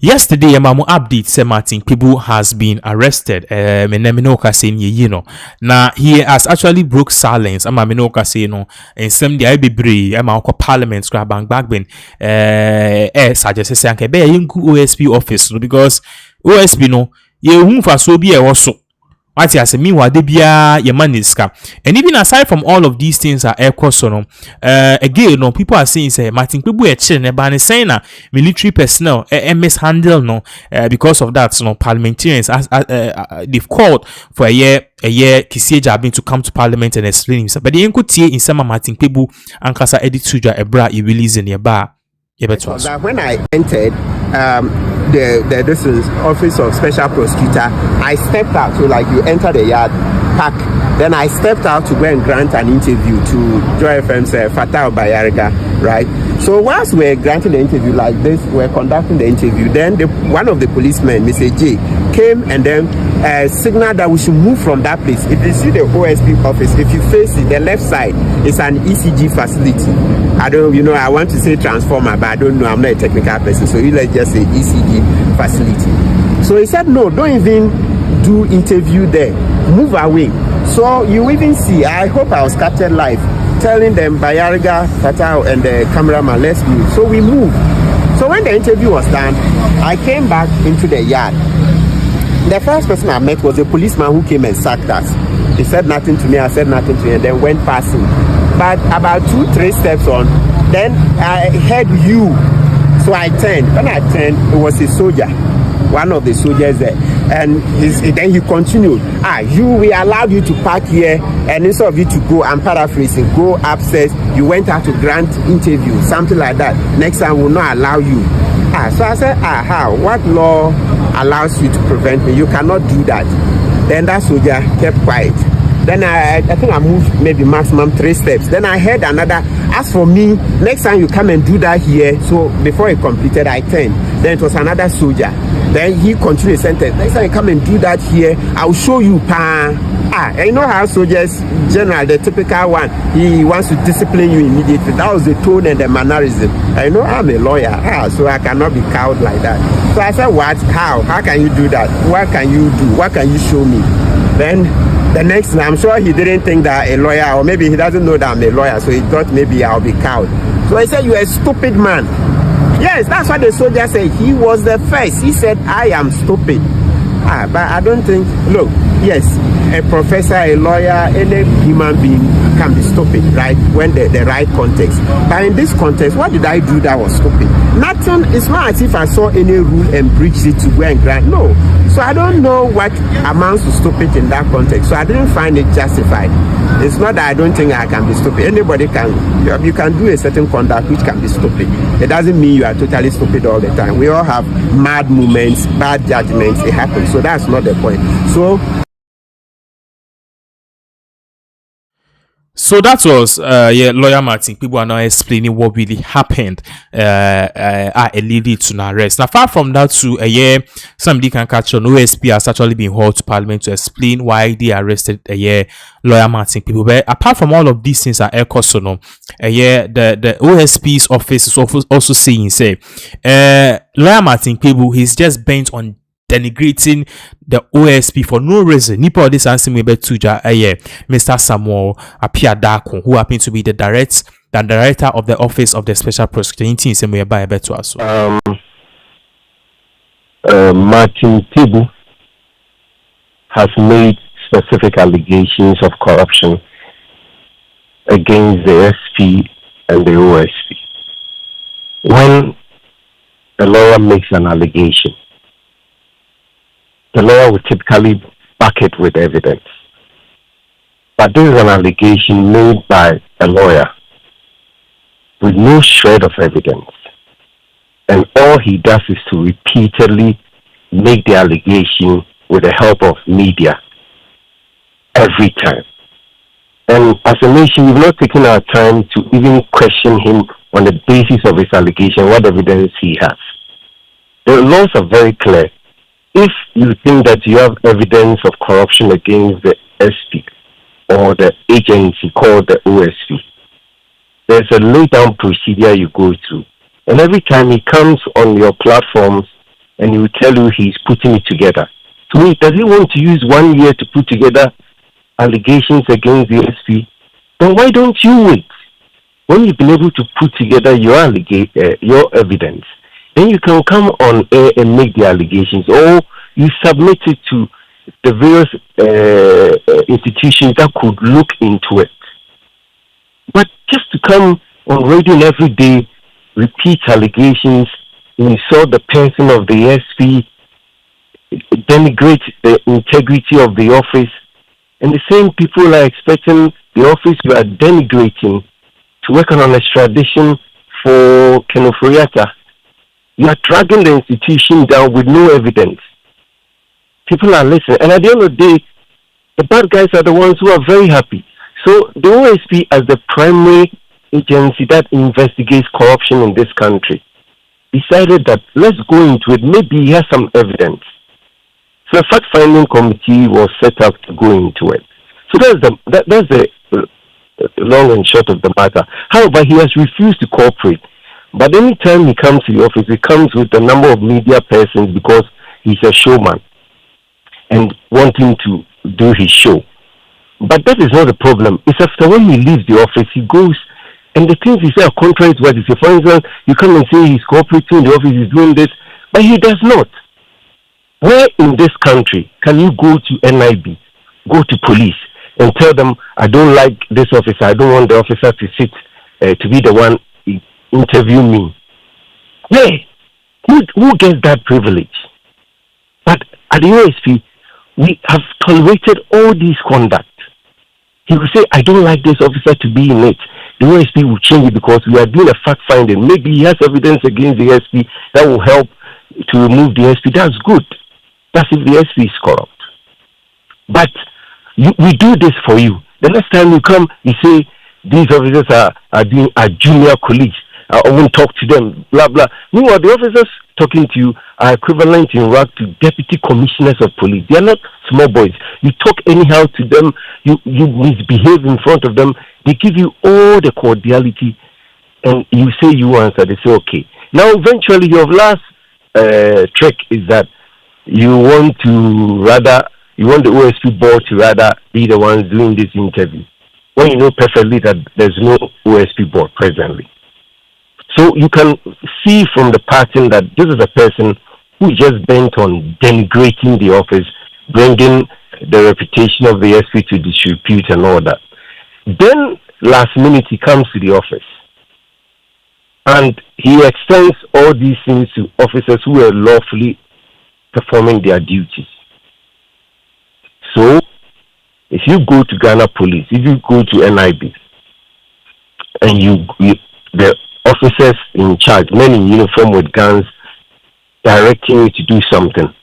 Yesterday, Mamu update say Martin Kpebu has been arrested. Meneminoka saying you know. Now he has actually broke silence. Minoka say no. And some the IBB, Parliament scrap bank back when suggest say anke be OSP office because OSP no ye who for so be also. What you say meanwhile they be your money scam. And even aside from all of these things are air cost no again no people are saying say Martin Kpebu chill ban saying military personnel mishandle no because of that parliamentarians they've called for a year Kisieja Jabin to come to parliament and explain himself. But the enko tie in some Martin Kpebu and kasa edit suja ebra you release in your bar. That when I entered this is office of special prosecutor, I stepped out. So like you enter the yard park, then I stepped out to go and grant an interview to Joy FM's Fatah Bayariga, right? So whilst we're granting the interview like this, we're conducting the interview, then one of the policemen, Mr. J, came and then signaled that we should move from that place. If you see the OSP office, if you face it, the left side is an ECG facility. I want to say transformer, but I don't know, I'm not a technical person, so let's just say ECG facility. So he said, no, don't even do interview there, move away. So you even see, I hope I was captured live, telling them Bayariga, Fatah and the cameraman, let's move. So we moved. So when the interview was done, I came back into the yard. The first person I met was a policeman who came and sacked us. He said nothing to me, I said nothing to him, and then went past him. But about 2-3 steps on, then I heard you. So I turned. When I turned, it was a soldier, one of the soldiers there. And then he continued, we allowed you to park here, and instead of you to go, I'm paraphrasing, go upstairs, you went out to grant interview, something like that. Next time we'll not allow you. So I said, how? What law allows you to prevent me? You cannot do that. Then that soldier kept quiet. Then I think I moved maybe maximum 3 steps. Then I heard another, as for me, next time you come and do that here. So before he completed, I turned. Then it was another soldier. Then he continued the sentence. Next time you come and do that here, I'll show you, and you know how soldiers, general, the typical one, he wants to discipline you immediately. That was the tone and the mannerism. I know I'm a lawyer, so I cannot be cowed like that. So I said, what? How? How can you do that? What can you do? What can you show me? Then the next thing, I'm sure he didn't think that a lawyer, or maybe he doesn't know that I'm a lawyer, so he thought maybe I'll be cowed. So he said, you're a stupid man. Yes, that's what the soldier said. He was the first. He said, I am stupid. But I don't think, look, yes, a professor, a lawyer, any human being can be stupid, right? When the right context. But in this context, what did I do that was stupid? Nothing. It's not as if I saw any rule and breached it to go and grant. No. So I don't know what amounts to stupid in that context. So I didn't find it justified. It's not that I don't think I can be stupid. Anybody can. You can do a certain conduct which can be stupid. It doesn't mean you are totally stupid all the time. We all have mad moments, bad judgments. It happens. So that's not the point. So that was lawyer Martin. People are now explaining what really happened leading to an arrest. Now, far from that, to somebody can catch on OSP has actually been hauled to Parliament to explain why they arrested lawyer Martin Kpebu. But apart from all of these things are air the OSP's office is also saying lawyer Martin Kpebu, he's just bent on denigrating the OSP for no reason. Nipa this answer me betuja Mr. Samuel Apiadako, who happened to be the director of the office of the special prosecutor in same way by betu aso. Martin Kpebu has made specific allegations of corruption against the SP and the OSP. When a lawyer makes an allegation, the lawyer will typically back it with evidence. But this is an allegation made by a lawyer with no shred of evidence. And all he does is to repeatedly make the allegation with the help of media every time. And as a nation, we've not taken our time to even question him on the basis of his allegation, what evidence he has. The laws are very clear. If you think that you have evidence of corruption against the SP or the agency called the OSP, there's a lay-down procedure you go through. And every time he comes on your platforms and he will tell you he's putting it together. To me, does he want to use 1 year to put together allegations against the SP? Then why don't you wait? When you've been able to put together your evidence, then you can come on air and make the allegations, or you submit it to the various institutions that could look into it. But just to come on radio every day, repeat allegations, insult the person of the SP, denigrate the integrity of the office, and the same people are expecting the office you are denigrating to work on an extradition for Kenoforiata. You are dragging the institution down with no evidence. People are listening, and at the end of the day, the bad guys are the ones who are very happy. So the OSP, as the primary agency that investigates corruption in this country, decided that let's go into it. Maybe he has some evidence. So a fact-finding committee was set up to go into it. So that's the long and short of the matter. However, he has refused to cooperate. But anytime he comes to the office, he comes with a number of media persons because he's a showman and wanting to do his show. But that is not the problem. It's after when he leaves the office, he goes, and the things he says are contrary to what he says. For instance, you come and say he's cooperating in the office, he's doing this, but he does not. Where in this country can you go to NIB, go to police, and tell them, I don't like this officer, I don't want the officer to sit, to be the one interview me? Where? Who gets that privilege? But at the OSP, we have tolerated all these conduct. He will say, I don't like this officer to be in it. The OSP will change it because we are doing a fact finding. Maybe he has evidence against the SP that will help to remove the SP. That's good. That's if the SP is corrupt. But we do this for you. The next time you come, you say, these officers are junior colleagues. I won't talk to them, blah, blah. Meanwhile, the officers talking to you are equivalent in rank to deputy commissioners of police. They are not small boys. You talk anyhow to them, you misbehave in front of them, they give you all the cordiality, and you say you answer, they say, okay. Now, eventually, your last trick is that you want the OSP board to rather be the ones doing this interview, when you know perfectly that there's no OSP board presently. So you can see from the pattern that this is a person who is just bent on denigrating the office, bringing the reputation of the SP to disrepute and all that. Then last minute he comes to the office and he extends all these things to officers who are lawfully performing their duties. So if you go to Ghana Police, if you go to NIB, and the officers in charge, men in uniform with guns, directing you to do something,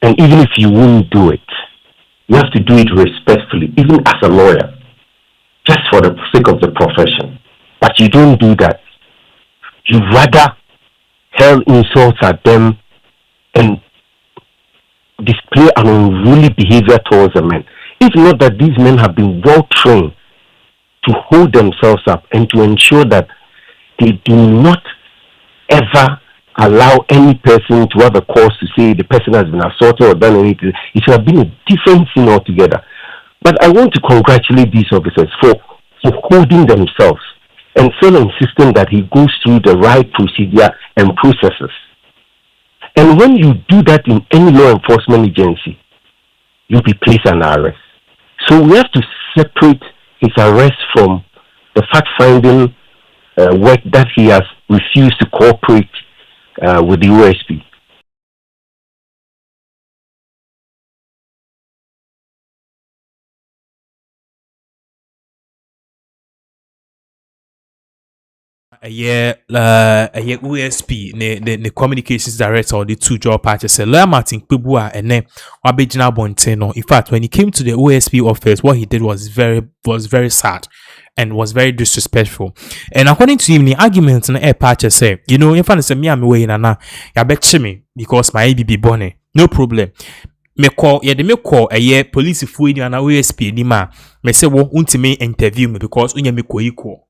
and even if you won't do it, you have to do it respectfully, even as a lawyer, just for the sake of the profession. But you don't do that. You rather hurl insults at them and display an unruly behavior towards the men. If not that these men have been well trained to hold themselves up and to ensure that they do not ever allow any person to have a cause to say the person has been assaulted or done anything. It should have been a different scene altogether. But I want to congratulate these officers for holding themselves and still insisting that he goes through the right procedure and processes. And when you do that in any law enforcement agency, you'll be placed under arrest. So we have to separate his arrest from the fact-finding work that he has refused to cooperate with the OSP. OSP the communications director or the two job patches say lawyer Martin Kpebu and then Wabejina Bonteno. In fact, when he came to the OSP office, what he did was very sad and was very disrespectful. And according to him, the argument in the air patches say, you know, if I say me I'm away na ya bet me because my ABB bonnet, no problem. Me call a year police if we na OSP ni ma me say wo untime interview me because unye me ko equal.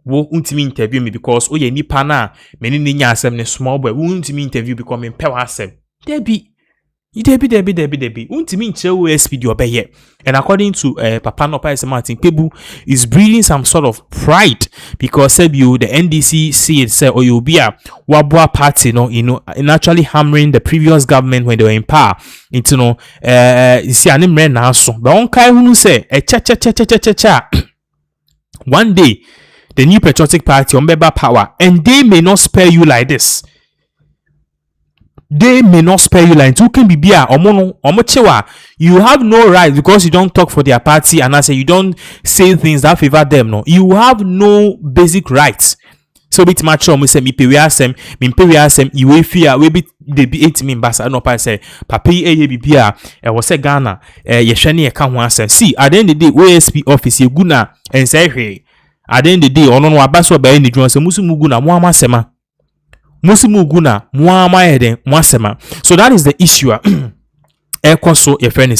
wo untimi interview me because o ye nipa na me ni nya asem ne small boy wo untimi interview because me pɛ wa asem debi untimi nche OSP di obeye. And according to Papa no pa Martin Kpebu is breeding some sort of pride because said you the NDC see it say or you be a wabwa party no in actually hammering the previous government when they were in power into no you see anim re na so but on kai hunu say cha one day the new patriotic party on beba power and they may not spare you like this. They may not spare you like 2 can be beer or chewa. You have no right because you don't talk for their party and I say you don't say things that favor them. No, you have no basic rights. So bit much me say me pay asem you fear we be they be 8 me basa no pa say papi be bia e wo say Ghana ye hwene ye ka ho asem. See at the end of the day OSP office ye guna and say hwe at the end of the day ono no abaso ba ni dwon say musu muguna mo amasema Musimu guna muama eden mwasema. So that is the issue. Ekoso your friend is saying.